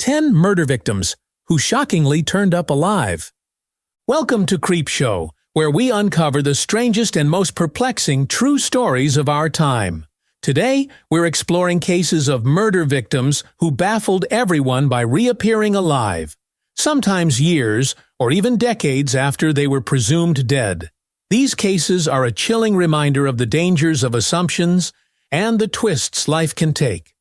10 murder victims who shockingly turned up alive. Welcome to Creepshow, where we uncover the strangest and most perplexing true stories of our time. Today, we're exploring cases of murder victims who baffled everyone by reappearing alive, sometimes years or even decades after they were presumed dead. These cases are a chilling reminder of the dangers of assumptions and the twists life can take.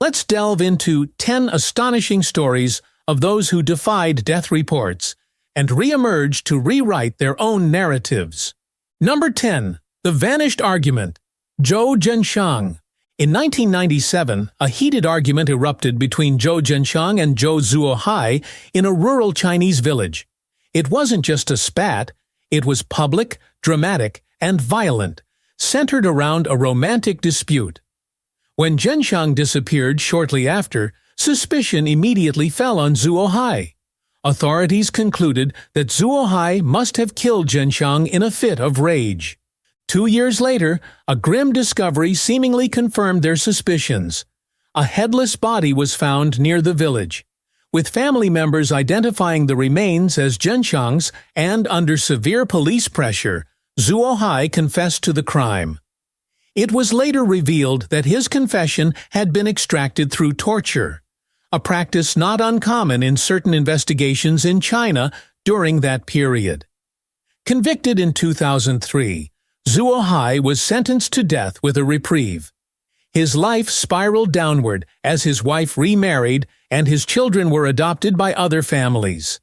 Let's delve into 10 astonishing stories of those who defied death reports and re-emerged to rewrite their own narratives. Number 10. The Vanished Argument. Zhou Zhenshang. In 1997, a heated argument erupted between Zhou Zhenshang and Zhou Zuohai in a rural Chinese village. It wasn't just a spat, it was public, dramatic, and violent, centered around a romantic dispute. When Zhenshang disappeared shortly after, suspicion immediately fell on Zuohai. Authorities concluded that Zuohai must have killed Zhenshang in a fit of rage. 2 years later, a grim discovery seemingly confirmed their suspicions. A headless body was found near the village, with family members identifying the remains as Zhenshang's, and under severe police pressure, Zuohai confessed to the crime. It was later revealed that his confession had been extracted through torture, a practice not uncommon in certain investigations in China during that period. Convicted in 2003, Zuohai was sentenced to death with a reprieve. His life spiraled downward as his wife remarried and his children were adopted by other families.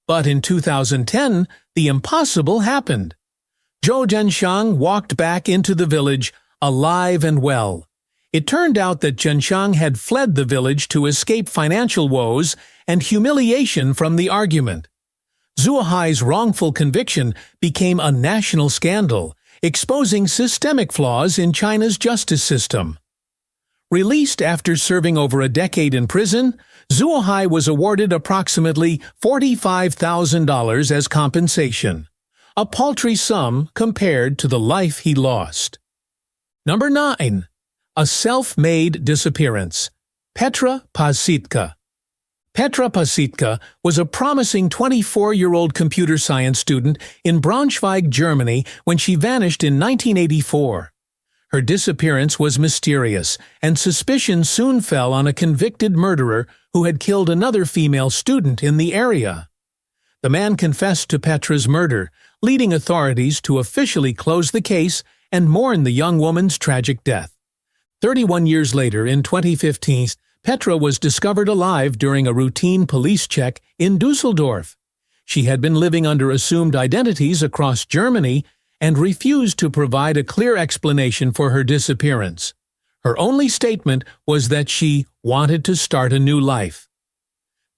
But in 2010, the impossible happened. Zhou Zhenshang walked back into the village alive and well. It turned out that Zhenshang had fled the village to escape financial woes and humiliation from the argument. Zuohai's wrongful conviction became a national scandal, exposing systemic flaws in China's justice system. Released after serving over a decade in prison, Zuohai was awarded approximately $45,000 as compensation, a paltry sum compared to the life he lost. Number 9. A self-made disappearance. Petra Pazsitka. Petra Pazsitka was a promising 24-year-old computer science student in Braunschweig, Germany when she vanished in 1984. Her disappearance was mysterious, and suspicion soon fell on a convicted murderer who had killed another female student in the area. The man confessed to Petra's murder, leading authorities to officially close the case and mourn the young woman's tragic death. 31 years later, in 2015, Petra was discovered alive during a routine police check in Düsseldorf. She had been living under assumed identities across Germany and refused to provide a clear explanation for her disappearance. Her only statement was that she wanted to start a new life.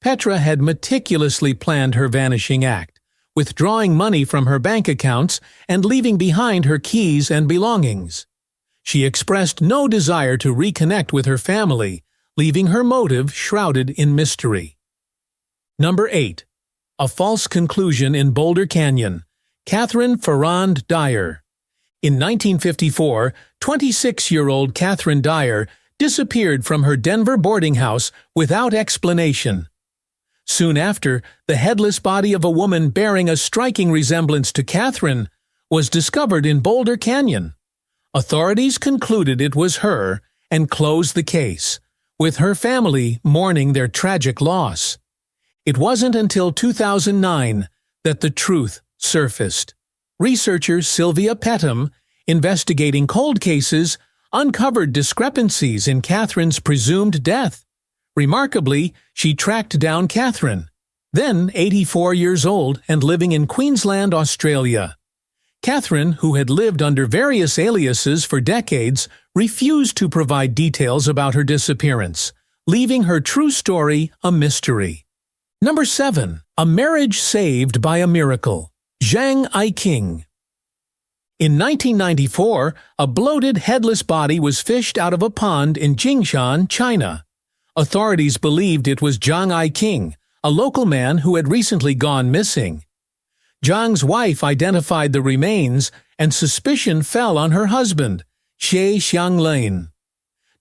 Petra had meticulously planned her vanishing act, withdrawing money from her bank accounts and leaving behind her keys and belongings. She expressed no desire to reconnect with her family, leaving her motive shrouded in mystery. Number 8. A false conclusion in Boulder Canyon. Katharine Farrand Dyer. In 1954, 26-year-old Katharine Dyer disappeared from her Denver boarding house without explanation. Soon after, the headless body of a woman bearing a striking resemblance to Katharine was discovered in Boulder Canyon. Authorities concluded it was her and closed the case, with her family mourning their tragic loss. It wasn't until 2009 that the truth surfaced. Researcher Sylvia Pettam, investigating cold cases, uncovered discrepancies in Katharine's presumed death. Remarkably, she tracked down Katharine, then 84 years old and living in Queensland, Australia. Katharine, who had lived under various aliases for decades, refused to provide details about her disappearance, leaving her true story a mystery. Number 7. A marriage saved by a miracle. Zhang Aiqing. In 1994, a bloated, headless body was fished out of a pond in Jingshan, China. Authorities believed it was Zhang Aiqing, a local man who had recently gone missing. Zhang's wife identified the remains, and suspicion fell on her husband, Xie Xianglin.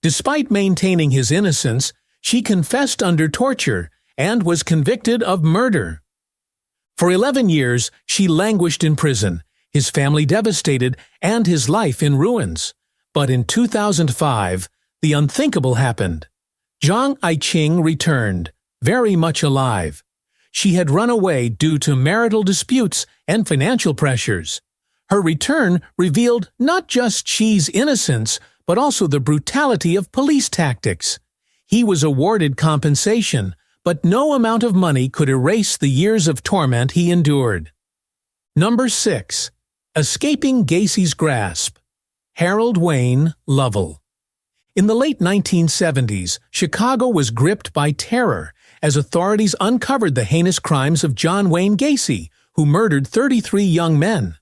Despite maintaining his innocence, she confessed under torture and was convicted of murder. For 11 years, she languished in prison, his family devastated, and his life in ruins. But in 2005, the unthinkable happened. Zhang Aiqing returned, very much alive. She had run away due to marital disputes and financial pressures. Her return revealed not just Qi's innocence, but also the brutality of police tactics. He was awarded compensation, but no amount of money could erase the years of torment he endured. Number 6. Escaping Gacy's grasp. Harold Wayne Lovell. In the late 1970s, Chicago was gripped by terror as authorities uncovered the heinous crimes of John Wayne Gacy, who murdered 33 young men.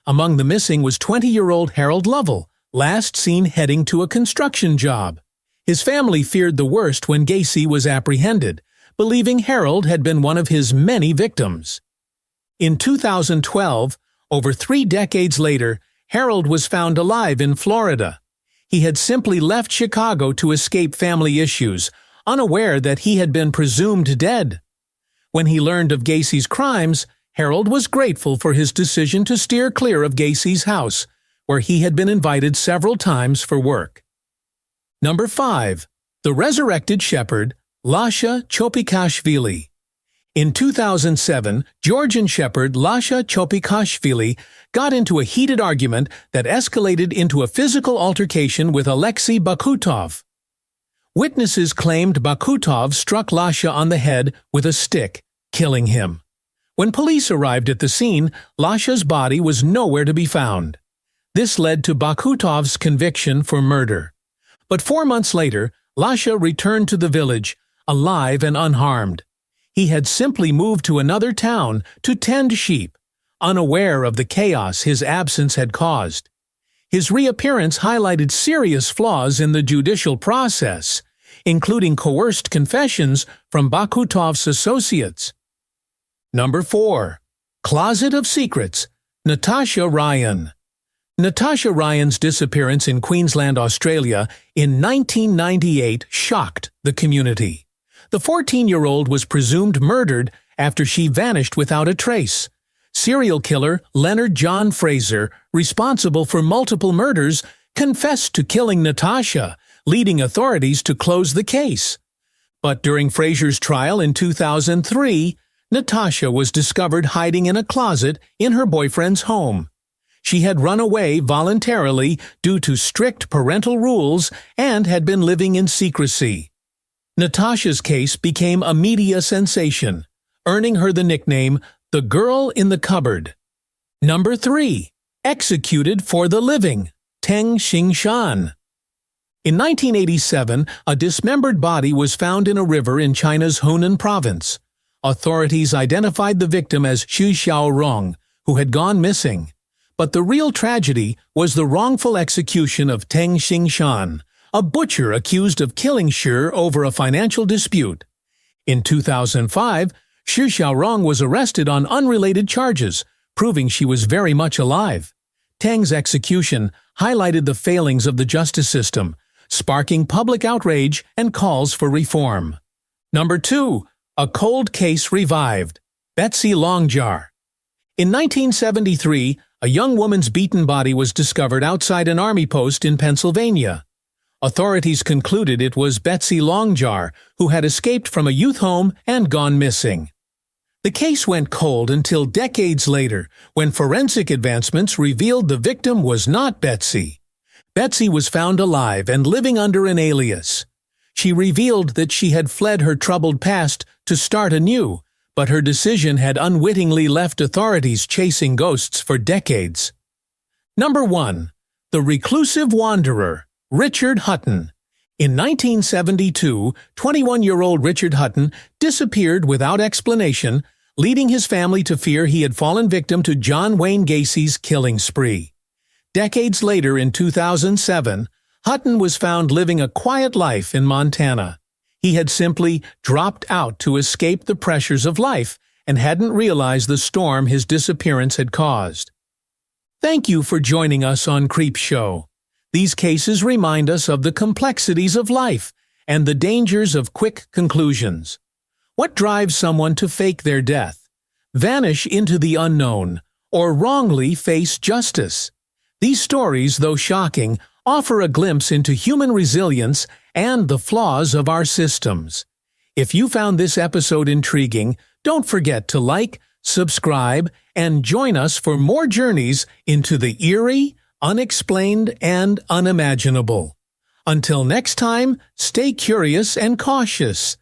Among the missing was 20-year-old Harold Lovell, last seen heading to a construction job. His family feared the worst when Gacy was apprehended, believing Harold had been one of his many victims. In 2012, over 3 decades later, Harold was found alive in Florida. He had simply left Chicago to escape family issues, unaware that he had been presumed dead. When he learned of Gacy's crimes, Harold was grateful for his decision to steer clear of Gacy's house, where he had been invited several times for work. Number 5. The Resurrected Shepherd, Lasha Chopikashvili. In 2007, Georgian shepherd Lasha Chopikashvili got into a heated argument that escalated into a physical altercation with Alexei Bakutov. Witnesses claimed Bakutov struck Lasha on the head with a stick, killing him. When police arrived at the scene, Lasha's body was nowhere to be found. This led to Bakutov's conviction for murder. But 4 months later, Lasha returned to the village, alive and unharmed. He had simply moved to another town to tend sheep, unaware of the chaos his absence had caused. His reappearance highlighted serious flaws in the judicial process, including coerced confessions from Bakutov's associates. Number 4. Closet of Secrets, Natasha Ryan. Natasha Ryan's disappearance in Queensland, Australia in 1998 shocked the community. The 14-year-old was presumed murdered after she vanished without a trace. Serial killer Leonard John Fraser, responsible for multiple murders, confessed to killing Natasha, leading authorities to close the case. But during Fraser's trial in 2003, Natasha was discovered hiding in a closet in her boyfriend's home. She had run away voluntarily due to strict parental rules and had been living in secrecy. Natasha's case became a media sensation, earning her the nickname the Girl in the Cupboard. Number 3. Executed for the Living, Teng Xingshan. In 1987, a dismembered body was found in a river in China's Hunan province. Authorities identified the victim as Xu Xiaorong, who had gone missing. But the real tragedy was the wrongful execution of Teng Xingshan, a butcher accused of killing Xu over a financial dispute. In 2005, Xu Xiaorong was arrested on unrelated charges, proving she was very much alive. Teng's execution highlighted the failings of the justice system, sparking public outrage and calls for reform. Number 2. A Cold Case Revived, Betsy Longjar. In 1973, a young woman's beaten body was discovered outside an army post in Pennsylvania. Authorities concluded it was Betsy Longjar, who had escaped from a youth home and gone missing. The case went cold until decades later, when forensic advancements revealed the victim was not Betsy. Betsy was found alive and living under an alias. She revealed that she had fled her troubled past to start anew, but her decision had unwittingly left authorities chasing ghosts for decades. Number 1. The Reclusive Wanderer, Richard Hutton. In 1972, 21-year-old Richard Hutton disappeared without explanation, leading his family to fear he had fallen victim to John Wayne Gacy's killing spree. Decades later, in 2007, Hutton was found living a quiet life in Montana. He had simply dropped out to escape the pressures of life and hadn't realized the storm his disappearance had caused. Thank you for joining us on Creepshow. These cases remind us of the complexities of life and the dangers of quick conclusions. What drives someone to fake their death, vanish into the unknown, or wrongly face justice? These stories, though shocking, offer a glimpse into human resilience and the flaws of our systems. If you found this episode intriguing, don't forget to like, subscribe, and join us for more journeys into the eerie, unexplained, and unimaginable. Until next time, stay curious and cautious.